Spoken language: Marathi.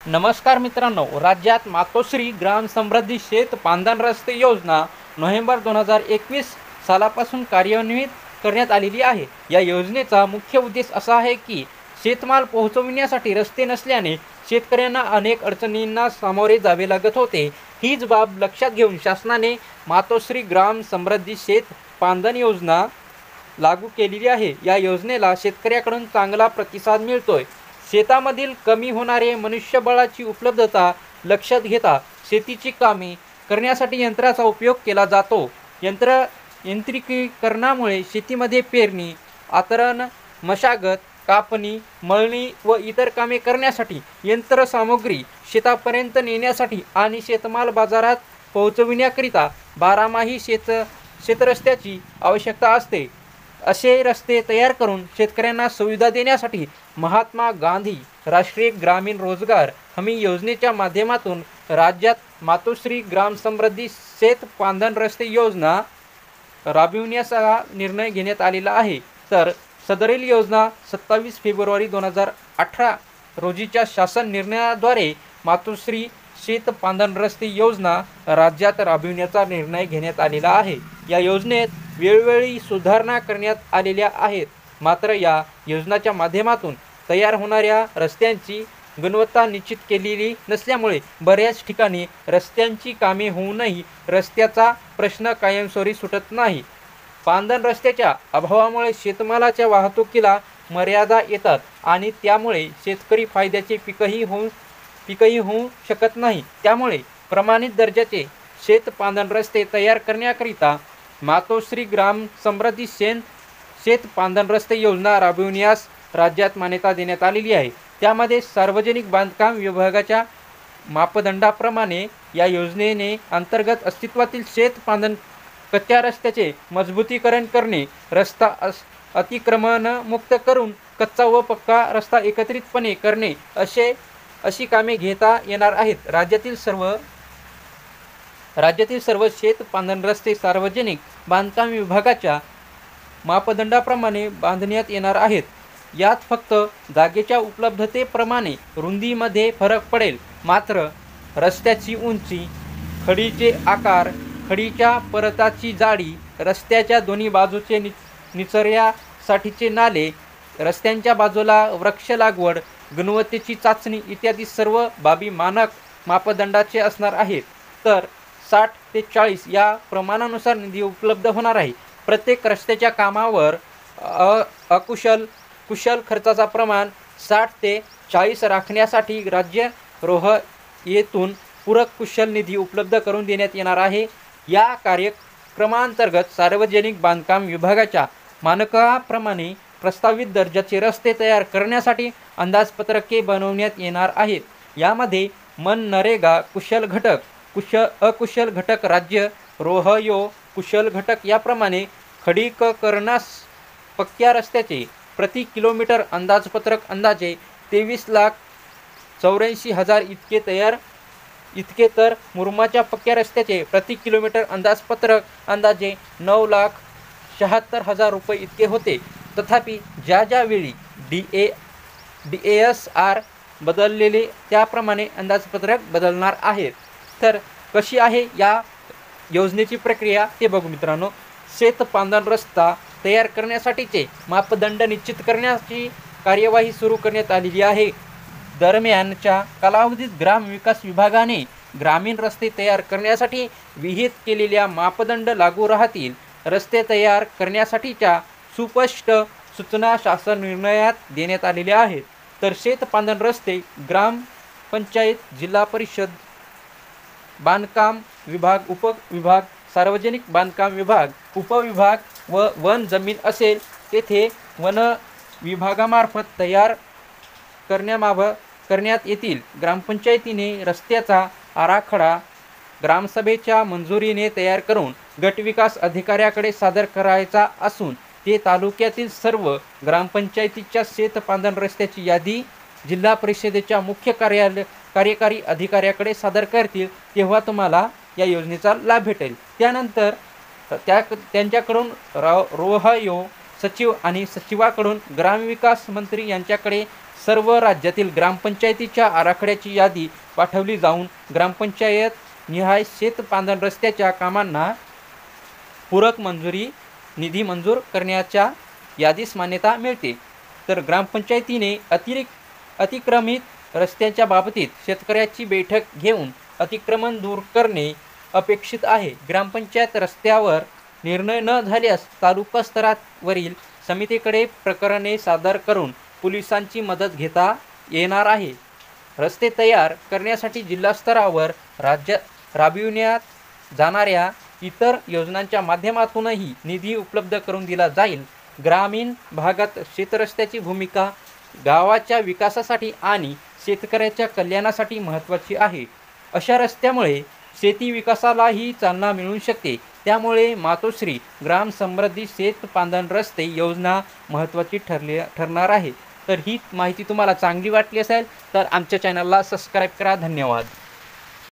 नमस्कार मित्रांनो, राज्यात मातोश्री ग्राम समृद्धी शेत पांधन रस्ते योजना नोव्हेंबर 2021 सालापासून कार्यान्वित करण्यात आलेली आहे। या योजनेचा मुख्य उद्देश असा आहे की शेतमाल पोहोचविण्यासाठी रस्ते नसल्याने शेतकऱ्यांना अनेक अडचणींना सामोरे जावे लागत होते। हीच बाब लक्षात घेऊन शासनाने मातोश्री ग्राम समृद्धी शेत पांधन योजना लागू केलेली आहे। या योजनेला शेतकऱ्याकडून चांगला प्रतिसाद मिळतोय। शेतामधील कमी होणारे मनुष्यबळाची उपलब्धता लक्षात घेता शेतीची कामे करण्यासाठी यंत्राचा उपयोग केला जातो। यांत्रिकीकरणामुळे शेतीमध्ये पेरणी, आतरण, मशागत, कापणी, मळणी व इतर कामे करण्यासाठी यंत्रसामुग्री शेतापर्यंत नेण्यासाठी आणि शेतमाल बाजारात पोहोचविण्याकरिता बारामाही शेतरस्त्याची आवश्यकता असते। असे रस्ते तयार करून शेतकऱ्यांना सुविधा देण्यासाठी महात्मा गांधी राष्ट्रीय ग्रामीण रोजगार हमी योजनेच्या माध्यमातून राज्यात मातोश्री ग्राम समृद्धी शेत पांधन रस्ते योजना राबविण्याचा निर्णय घेण्यात आलेला आहे। तर सदरील योजना 27 फेब्रुवारी 2018 रोजीच्या शासन निर्णयाद्वारे मातोश्री शेत पांधन रस्ते योजना राज्यात राबविण्याचा निर्णय घेण्यात आलेला आहे। या योजनेत वेळोवेळी सुधारणा करण्यात आलेल्या आहेत, मात्र या योजनेच्या माध्यमातून तयार होणाऱ्या रस्त्यांची गुणवत्ता निश्चित केलेली नसल्यामुळे बऱ्याच ठिकाणी रस्त्यांची कामे होऊनही रस्त्याचा प्रश्न कायमस्वरूपी सुटत नाही। पांधन रस्त्याच्या अभावामुळे शेतमालाच्या वाहतुकीला मर्यादा येतात आणि त्यामुळे शेतकरी फायद्याचे पीकही होऊ शकत नाही। त्यामुळे प्रमाणित दर्जाचे शेत पांधन रस्ते तयार करण्याकरिता मातोश्री ग्राम समृद्धी शेत पांधन रस्ते योजना राबविण्यास राज्यात मान्यता देण्यात आलेली आहे। त्यामध्ये सार्वजनिक बांधकाम विभागाच्या मापदंडाप्रमाणे या योजनेने अंतर्गत अस्तित्वातील शेत पांधन कच्च्या रस्त्याचे मजबूतीकरण करणे, रस्ता अतिक्रमण मुक्त करून कच्चा व पक्का रस्ता एकत्रितपणे करणे अशी कामे घेता येणार आहेत। राज्यातील सर्व शेत पांधन रस्ते सार्वजनिक बांधकाम विभागाच्या मापदंडाप्रमाणे बांधण्यात येणार आहेत। यात फक्त जागेच्या उपलब्धतेप्रमाणे रुंदीमध्ये फरक पडेल, मात्र रस्त्याची उंची, खडीचे आकार, खडीच्या परताची जाडी, रस्त्याच्या दोन्ही बाजूचे निचर्यासाठीचे नाले, रस्त्यांच्या बाजूला वृक्ष लागवड, गुणवत्तेची चाचणी इत्यादी सर्व बाबी मानक मापदंडाचे असणार आहेत। तर 60 ते 40 या प्रमाणानुसार निधी उपलब्ध होणार आहे। प्रत्येक रस्त्याच्या कामावर कुशल खर्चाचा प्रमाण 60 ते 40 राखण्यासाठी राज्य रोहयेतून पूरक कुशल निधी उपलब्ध करून देण्यात येणार आहे। या कार्यक्रमांतर्गत सार्वजनिक बांधकाम विभागाच्या मानकाप्रमाणे प्रस्तावित दर्जाचे रस्ते तयार करण्यासाठी अंदाजपत्रके बनवण्यात येणार आहेत। यामध्ये मनरेगा कुशल घटक, अकुशल घटक राज्य रोहयो कुशल घटक याप्रमाणे खडीकरणास पक्क्या रस्त्याचे प्रति किलोमीटर अंदाजपत्रक अंदाजे 23,84,000 इतके तर मुरुमाच्या पक्क्या रस्त्याचे प्रति किलोमीटर अंदाजपत्रक अंदाजे 9,76,000 रुपये इतके होते। तथापि ज्या वेळी DASR बदललेले त्याप्रमाणे अंदाजपत्रक बदलणार आहेत। तर कशी आहे या योजनेची प्रक्रिया ते बघू मित्रांनो। शेत पांधन रस्ता तयार करण्यासाठीचे मापदंड निश्चित करण्याची कार्यवाही सुरू करण्यात आलेली आहे। दरम्यानच्या कालावधीत ग्रामविकास विभागाने ग्रामीण रस्ते तयार करण्यासाठी विहित केलेल्या मापदंड लागू राहतील। रस्ते तयार करण्यासाठीच्या सुस्पष्ट सूचना शासन निर्णयात देण्यात आलेल्या आहेत। तर शेत पांधन रस्ते ग्रामपंचायत, जिल्हा परिषद, बांधकाम विभाग, उपविभाग, सार्वजनिक बांधकाम विभाग, उपविभाग व वन जमीन असेल तेथे वन विभागामार्फत तयार करण्यात येतील। ग्रामपंचायतीने रस्त्याचा आराखडा ग्रामसभेच्या मंजुरीने तयार करून गटविकास अधिकाऱ्याकडे सादर करायचा असून ते तालुक्यातील सर्व ग्रामपंचायतीच्या शेत पांधन रस्त्याची यादी जिल्हा परिषदेच्या मुख्य कार्यकारी अधिकाऱ्याकडे सादर करतील, तेव्हा तुम्हाला या योजनेचा लाभ भेटेल। त्यानंतर त्यांच्याकडून रोहयो सचिव आणि सचिवाकडून ग्रामविकास मंत्री यांच्याकडे सर्व राज्यातील ग्रामपंचायतीच्या आराखड्याची यादी पाठवली जाऊन ग्रामपंचायत निहाय शेत पांधण रस्त्याच्या कामांना पूरक मंजुरी निधी मंजूर करण्याच्या यादीस मान्यता मिळते। तर ग्रामपंचायतीने अतिक्रमित रस्त्यांच्या बाबतीत शेतकऱ्याची बैठक घेऊन अतिक्रमण दूर करणे अपेक्षित आहे। ग्रामपंचायत रस्त्यावर निर्णय न झाल्यास तालुका स्तरावरील समितीकडे प्रकरणे सादर करून पोलिसांची मदत घेता येणार आहे। रस्ते तयार करण्यासाठी जिल्हा स्तरावर राबविण्यात जाणाऱ्या इतर योजनांच्या माध्यमातूनही निधी उपलब्ध करून दिला जाईल। ग्रामीण भागात शेतरस्त्याची भूमिका गावाच्या विकासासाठी आणि शेतकऱ्याच्या कल्याणासाठी महत्त्वाची आहे। अशा रस्त्यामुळे शेती विकासालाही चालना मिळू शकते। त्यामुळे मातोश्री ग्राम समृद्धी शेत पांधण रस्ते योजना महत्त्वाची ठरणार आहे। तर ही माहिती तुम्हाला चांगली वाटली असेल तर आमच्या चॅनलला सबस्क्राईब करा। धन्यवाद।